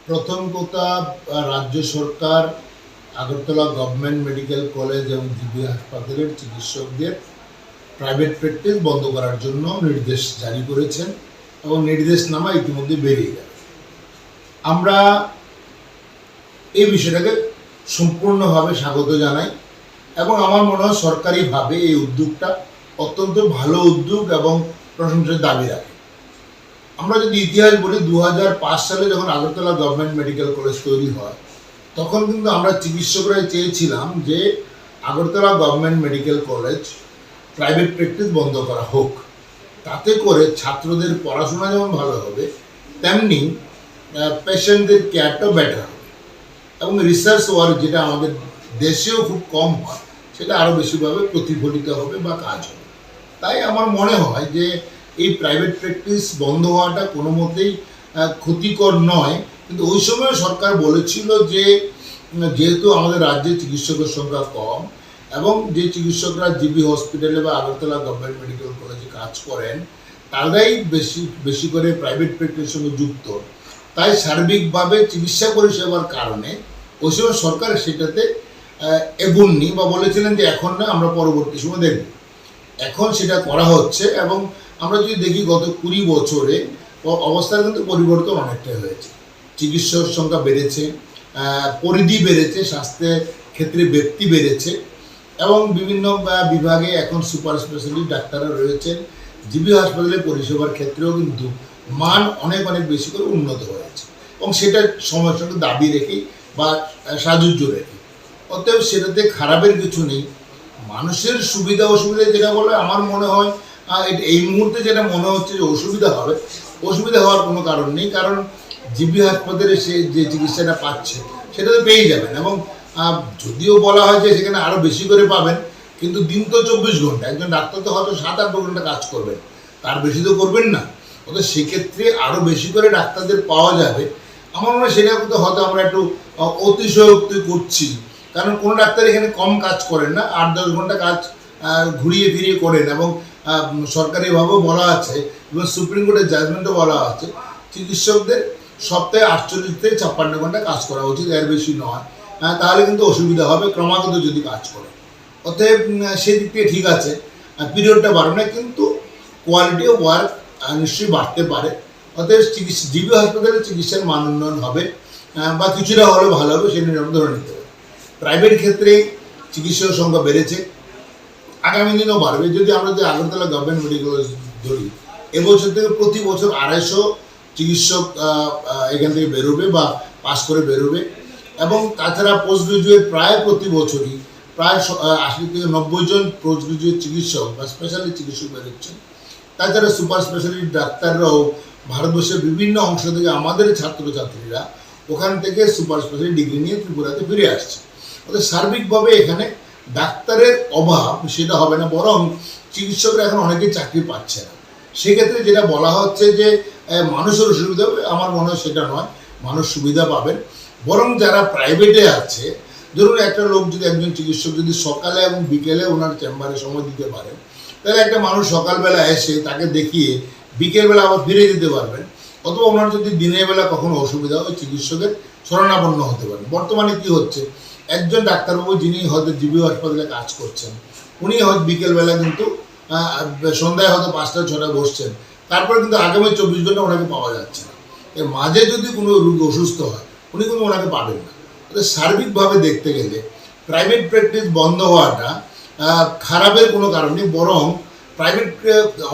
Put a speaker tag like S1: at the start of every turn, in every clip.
S1: প্রথম কথা, রাজ্য সরকার আগরতলা গভর্নমেন্ট মেডিকেল কলেজ এবং জিবি হাসপাতালের চিকিৎসকদের প্রাইভেট প্র্যাকটিস বন্ধ করার জন্য নির্দেশ জারি করেছেন এবং নির্দেশনামা ইতিমধ্যে বেরিয়ে গেছে। আমরা এই বিষয়টাকে সম্পূর্ণভাবে স্বাগত জানাই এবং আমার মনে হয় সরকারিভাবে এই উদ্যোগটা অত্যন্ত ভালো উদ্যোগ এবং প্রশংসার দাবি রাখে। আমরা যদি ইতিহাস বলি, 2005 সালে যখন আগরতলা গভর্নমেন্ট মেডিকেল কলেজ তৈরি হয়, তখন কিন্তু আমরা চিকিৎসকরাই চেয়েছিলাম যে Agartala government medical college private practice বন্ধ করা হোক। তাতে করে ছাত্রদের পড়াশোনা যেমন ভালো হবে, তেমনি পেশেন্টদের কেয়ারটাও বেটার হবে এবং রিসার্চ ওয়ার্ক যেটা আমাদের দেশেও খুব কম হয়, সেটা আরও বেশিভাবে প্রতিফলিত হবে বা কাজ হবে। তাই আমার মনে হয় যে এই প্রাইভেট প্র্যাকটিস বন্ধ হওয়াটা কোনো মতেই ক্ষতিকর নয়। কিন্তু ওই সময় সরকার বলেছিল যে যেহেতু আমাদের রাজ্যে চিকিৎসকের সংখ্যা কম এবং যে চিকিৎসকরা জিবি হসপিটালে বা আগরতলা গভর্নমেন্ট মেডিকেল কলেজে কাজ করেন তারাই বেশি করে প্রাইভেট প্র্যাকটিসের সঙ্গে যুক্ত, তাই সার্বিকভাবে চিকিৎসা পরিষেবার কারণে ওই সময় সরকার সেটাতে এগোননি বা বলেছিলেন যে এখন না, আমরা পরবর্তী সময় দেখব। এখন সেটা করা হচ্ছে এবং আমরা যদি দেখি গত 20 বছরে অবস্থার কিন্তু পরিবর্তন অনেকটাই হয়েছে। চিকিৎসক সংখ্যা বেড়েছে, পরিধি বেড়েছে, স্বাস্থ্যের ক্ষেত্রে ব্যক্তি বেড়েছে এবং বিভিন্ন বিভাগে এখন সুপার স্পেশালিটি ডাক্তাররা রয়েছেন। জিবি হাসপাতালে পরিষেবার ক্ষেত্রেও কিন্তু মান অনেক অনেক বেশি করে উন্নত হয়েছে এবং সেটা সময়ের সঙ্গে দাবি রেখেই বা সাজুজ্য রেখে, অতএব সেটাতে খারাপের কিছু নেই। মানুষের সুবিধা অসুবিধা যেটা বলে, আমার মনে হয় এই মুহূর্তে যেটা মনে হচ্ছে যে অসুবিধা হওয়ার কোনো কারণ নেই, কারণ জিবি হাসপাতালে সে যে চিকিৎসাটা পাচ্ছে সেটা তো পেয়ে যাবেন এবং যদিও বলা হয় যে সেখানে আরও বেশি করে পাবেন, কিন্তু দিন তো 24 ঘন্টা, একজন ডাক্তার তো হয়তো 7-8 ঘন্টা কাজ করবেন, তার বেশি তো করবেন না। অর্থাৎ সেক্ষেত্রে আরও বেশি করে ডাক্তারদের পাওয়া যাবে। আমার মনে হয় সেটা কিন্তু হয়তো আমরা একটু অতিশয়োক্তি করছি, কারণ কোনো ডাক্তার এখানে কম কাজ করেন না, 8-10 ঘন্টা কাজ ঘুরিয়ে ফিরিয়ে করেন এবং সরকারিভাবেও বলা আছে এবং সুপ্রিম কোর্টের জাজমেন্টও বলা আছে চিকিৎসকদের সপ্তাহে 48 থেকে 56 ঘন্টা কাজ করা উচিত, এর বেশি নয়। তাহলে কিন্তু অসুবিধা হবে ক্রমাগত যদি কাজ করে। অতএব সেদিক থেকে ঠিক আছে, পিরিয়ডটা বাড়বে না, কিন্তু কোয়ালিটি অফ ওয়ার্ক নিশ্চয়ই বাড়তে পারে। অতএব জিবি হাসপাতালে চিকিৎসার মান উন্নয়ন হবে বা কিছুটা হলেও ভালো হবে, সেটা আমরা ধরে নিতে হবে। প্রাইভেট ক্ষেত্রে চিকিৎসকের সংখ্যা বেড়েছে, আগামী দিনেও বাড়বে। যদি আমরা যে আগরতলা গভর্নমেন্ট মেডিকেল কলেজ ধরি, এবছর থেকে প্রতি বছর 250 চিকিৎসক এখান থেকে বেরোবে বা পাস করে বেরোবে এবং তাছাড়া পোস্ট গ্রাজুয়েট প্রায় প্রতি বছরই প্রায় 80 থেকে 90 জন পোস্ট গ্রাজুয়েট চিকিৎসক বা স্পেশালিস্ট চিকিৎসক বেরোচ্ছেন। তাছাড়া সুপার স্পেশালিস্ট ডাক্তাররাও ভারতবর্ষের বিভিন্ন অংশ থেকে আমাদের ছাত্রছাত্রীরা ওখান থেকে সুপার স্পেশালিটি ডিগ্রি নিয়ে ত্রিপুরাতে ফিরে আসছে। অর্থাৎ সার্বিকভাবে এখানে ডাক্তারের অভাব সেটা হবে না, বরং চিকিৎসকরা এখন অনেকেই চাকরি পাচ্ছে না। সেক্ষেত্রে যেটা বলা হচ্ছে যে মানুষের সুবিধা হবে, আমার মনে হয় সেটা নয়, মানুষ সুবিধা পাবেন। বরং যারা প্রাইভেটে আছে, ধরুন একটা লোক যদি, একজন চিকিৎসক যদি সকালে এবং বিকেলে ওনার চেম্বারে সময় দিতে পারেন, তাহলে একটা মানুষ সকালবেলা এসে তাকে দেখিয়ে বিকেলবেলা আবার ফিরে যেতে পারবেন। অথবা ওনার যদি দিনের বেলা কখনো অসুবিধা হয়, চিকিৎসকের শরণাপন্ন হতে পারেন। বর্তমানে কি হচ্ছে, একজন ডাক্তারবাবু যিনি হয়তো জিবি হাসপাতালে কাজ করছেন, উনি হয়তো বিকেলবেলা কিন্তু সন্ধ্যায় হয়তো 5টা-6টায় বসছেন, তারপরে কিন্তু আগামী 24 ঘন্টা ওনাকে পাওয়া যাচ্ছে না। এর মাঝে যদি কোনো রোগী অসুস্থ হয়, উনি কিন্তু ওনাকে পাবেন না। সার্বিকভাবে দেখতে গেলে প্রাইভেট প্র্যাকটিস বন্ধ হওয়াটা খারাপের কোনো কারণ নেই, বরং প্রাইভেট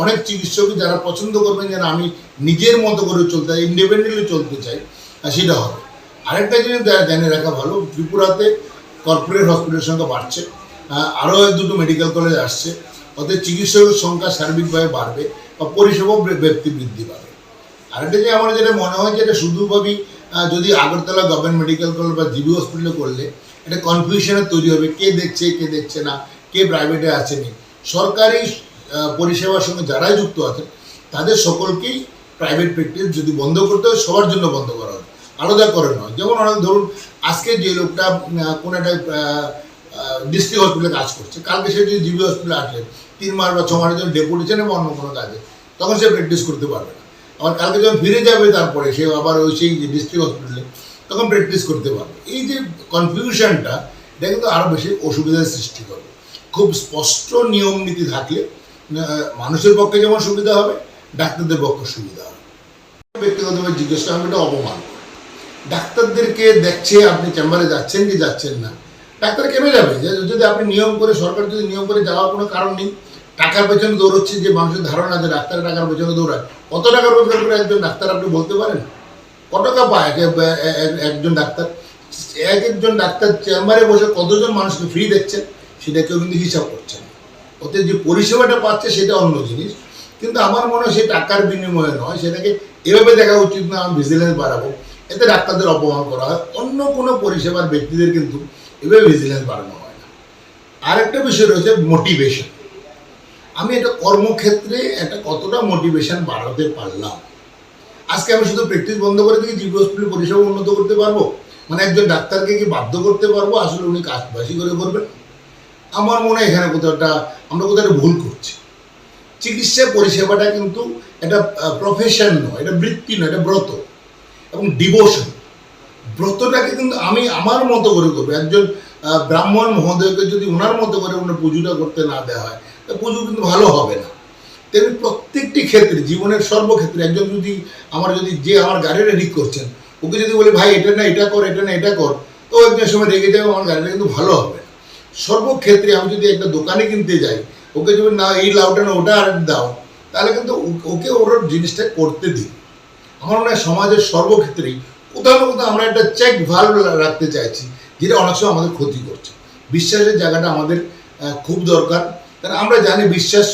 S1: অনেক চিকিৎসকই যারা পছন্দ করবেন যেন আমি নিজের মতো করে চলতে চাই, ইন্ডিপেন্ডেন্টলি চলতে চাই, সেটা হবে। আরেকটা জিনিস জেনে রাখা ভালো, ত্রিপুরাতে কর্পোরেট হসপিটালের সংখ্যা বাড়ছে, আরও 2টো মেডিকেল কলেজ আসছে। অর্থাৎ চিকিৎসকের সংখ্যা সার্বিকভাবে বাড়বে বা পরিষেবা ব্যক্তি বৃদ্ধি পাবে। আরেকটা যে আমার যেটা মনে হয়, যেটা শুধুভাবেই যদি আগরতলা গভর্নমেন্ট মেডিকেল কলেজ বা জিবি হসপিটালে করলে একটা কনফিউশনের তৈরি হবে, কে দেখছে কে দেখছে না, কে প্রাইভেটে আসেনি। সরকারি পরিষেবার সঙ্গে যারাই যুক্ত আছেন তাদের সকলকেই প্রাইভেট প্র্যাকটিস যদি বন্ধ করতে হয়, সবার জন্য বন্ধ করা হবে, আলাদা করে নয়। যেমন অনেক ধরুন, আজকে যে লোকটা কোনো একটা ডিস্ট্রিক্ট হসপিটালে কাজ করছে, কালকে সে যদি জিবি হসপিটালে আসলে 3 মাস বা 6 মাসের জন্য ডেপুটেশন এবং অন্য কোনো কাজে, তখন সে প্র্যাকটিস করতে পারবে না। আবার কালকে যখন ফিরে যাবে তারপরে সে আবার ওই সেই ডিস্ট্রিক্ট হসপিটালে তখন প্র্যাকটিস করতে পারবে। এই যে কনফিউশনটা, এটা কিন্তু আরও বেশি অসুবিধার সৃষ্টি করে। খুব স্পষ্ট নিয়ম নীতি থাকলে মানুষের পক্ষে যেমন সুবিধা হবে, ডাক্তারদের পক্ষে সুবিধা হবে। ব্যক্তিগতভাবে জিজ্ঞেস করা, আমি এটা অপমান করি। ডাক্তারদেরকে দেখছে আপনি চেম্বারে যাচ্ছেন কি যাচ্ছেন না, ডাক্তার কেন যাবে? যদি আপনি নিয়ম করে, সরকার যদি নিয়ম করে যাওয়ার কোনো কারণ নেই, টাকার পেছনে দৌড়চ্ছে, যে মানুষের ধারণা যে ডাক্তার টাকার পেছনে দৌড়ায়, কত টাকা রোজগার করে একজন ডাক্তার আপনি বলতে পারেন? কত টাকা পায় একজন ডাক্তার? একজন ডাক্তার চেম্বারে বসে কতজন মানুষকে ফ্রি দেখছেন সেটা কেউ কিন্তু হিসাব করছে না। ওতে যে পরিষেবাটা পাচ্ছে সেটা অন্য জিনিস, কিন্তু আমার মনে হয় সেই টাকার বিনিময়ে নয়, সেটাকে এভাবে দেখা উচিত না আমি ভিজিলেন্স বাড়াবো, এতে ডাক্তারদের অপমান করা হয়। অন্য কোনো পরিষেবার ব্যক্তিদের কিন্তু এভাবে ভিজিলেন্স বাড়ানো হয় না। আরেকটা বিষয় রয়েছে মোটিভেশন। আমি একটা কর্মক্ষেত্রে একটা কতটা মোটিভেশন বাড়াতে পারলাম। আজকে আমি শুধু প্র্যাকটিস বন্ধ করে দিয়ে জিবি হসপিটাল পরিষেবা উন্নত করতে পারবো? মানে একজন ডাক্তারকে কি বাধ্য করতে পারবো আসলে উনি কাজ বেশি করে করবেন? আমার মনে হয় এখানে আমরা কোথাও একটা ভুল করছি। চিকিৎসা পরিষেবাটা কিন্তু একটা প্রফেশন নয়, এটা বৃত্তি নয়, এটা ব্রত এবং ডিভোশন। ব্রতটাকে কিন্তু আমি আমার মতো করে করবো। একজন ব্রাহ্মণ মহোদয়কে যদি ওনার মতো করে ওনার পুজোটা করতে না দেওয়া হয়, তা পুজো কিন্তু ভালো হবে না। তেমনি প্রত্যেকটি ক্ষেত্রে, জীবনের সর্বক্ষেত্রে, একজন যদি আমার গাড়িটা ঠিক করছেন, ওকে যদি বলি ভাই এটা না এটা কর, এটা না এটা কর, তো একজন সময় রেগে যাবে, আমার গাড়িটা কিন্তু ভালো হবে না। সর্বক্ষেত্রে আমি যদি একটা দোকানে কিনতে যাই, ওকে যদি না এই লাউটা না ওটা আর দাও, তাহলে কিন্তু ওকে ওর জিনিসটা করতে দিই। আমার মনে হয় সমাজের সর্বক্ষেত্রেই কোথাও না কোথাও আমরা একটা চেক ভালভ রাখতে চাইছি, যেটা অনেক সময় আমাদের ক্ষতি করছে। বিশ্বাসের জায়গাটা আমাদের খুব দরকার, কারণ আমরা জানি বিশ্বাস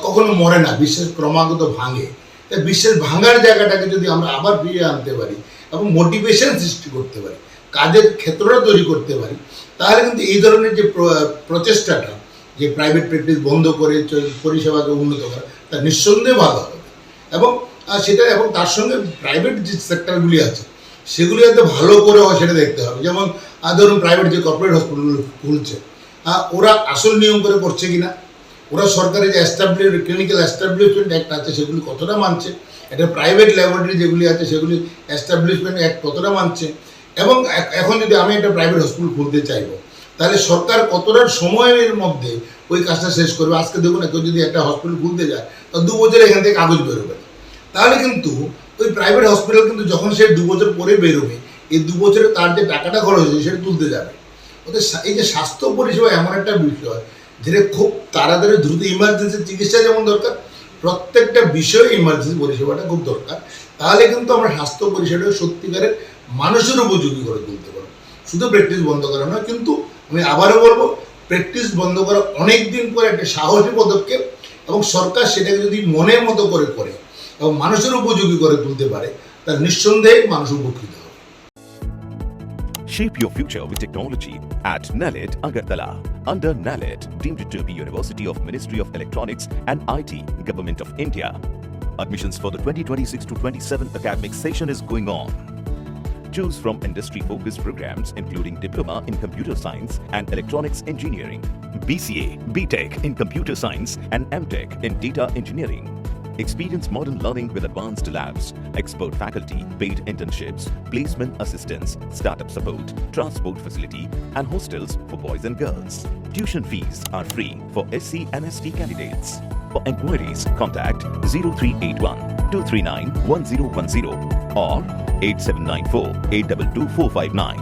S1: কখনো মরে না, বিশ্বাস ক্রমাগত ভাঙে। তাই বিশ্বাস ভাঙার জায়গাটাকে যদি আমরা আবার ফিরিয়ে আনতে পারি এবং মোটিভেশন সৃষ্টি করতে পারি, কাজের ক্ষেত্রটা তৈরি করতে পারি, তাহলে কিন্তু এই ধরনের যে প্রচেষ্টাটা, যে প্রাইভেট প্র্যাকটিস বন্ধ করে পরিষেবাকে উন্নত করা, তা নিঃসন্দেহে ভালো হবে। এবং তার সঙ্গে প্রাইভেট যে সেক্টরগুলি আছে সেগুলি যাতে ভালো করে হয় সেটা দেখতে হবে। যেমন ধরুন প্রাইভেট যে কর্পোরেট হসপিটালগুলো খুলছে, ওরা আসল নিয়ম করে করছে কিনা, ওরা সরকারি যে ক্লিনিক্যাল এস্টাবলিশমেন্ট অ্যাক্ট আছে সেগুলি কতটা মানছে, এটা প্রাইভেট ল্যাবরেটরি যেগুলি আছে সেগুলি এস্টাবলিশমেন্ট অ্যাক্ট কতটা মানছে, এবং এখন যদি আমি একটা প্রাইভেট হসপিটাল খুলতে চাইবো, তাহলে সরকার কতটা সময়ের মধ্যে ওই কাজটা শেষ করবে। আজকে দেখুন, কেউ যদি একটা হসপিটাল খুলতে যায়, তো 2 বছরে এখান থেকে কাগজ বেরোবে, তাহলে কিন্তু ওই প্রাইভেট হসপিটাল কিন্তু যখন সে 2 বছর পরে বেরোবে, এই 2 বছরে তার যে টাকাটা খরচ হয়েছে সেটা তুলতে যাবে। ওদের এই যে স্বাস্থ্য পরিষেবা এমন একটা বিষয় যেটা খুব তাড়াতাড়ি দ্রুত, ইমার্জেন্সি চিকিৎসা যেমন দরকার, প্রত্যেকটা বিষয়ে ইমার্জেন্সি পরিষেবাটা খুব দরকার। তাহলে কিন্তু আমরা স্বাস্থ্য পরিষেবাটা সত্যিকারের মানুষের উপযোগী করে তুলতে পারবো। শুধু প্র্যাকটিস বন্ধ করা নয়, কিন্তু আমি আবারও বলবো, প্র্যাকটিস বন্ধ করা অনেক দিন পরে একটা সাহসী পদক্ষেপ, এবং সরকার সেটাকে যদি মনের মতো করে করে এবং মানুষের উপযোগী করে তুলতে পারে, তার নিঃসন্দেহে মানুষ উপকৃত হবে।
S2: Shape your future with technology at NALED Agartala. Under NALED, deemed to be University of Ministry of Electronics and IT, Government of India. Admissions for the 2026 to 27 academic session is going on. Choose from industry-focused programs including Diploma in Computer Science and Electronics Engineering, BCA, BTech in Computer Science and MTech in Data Engineering. Experience modern learning with advanced labs, expert faculty, paid internships, placement assistance, startup support, transport facility, and hostels for boys and girls. Tuition fees are free for SC and ST candidates. For enquiries, contact 0381 239 1010 or 8794 822 459.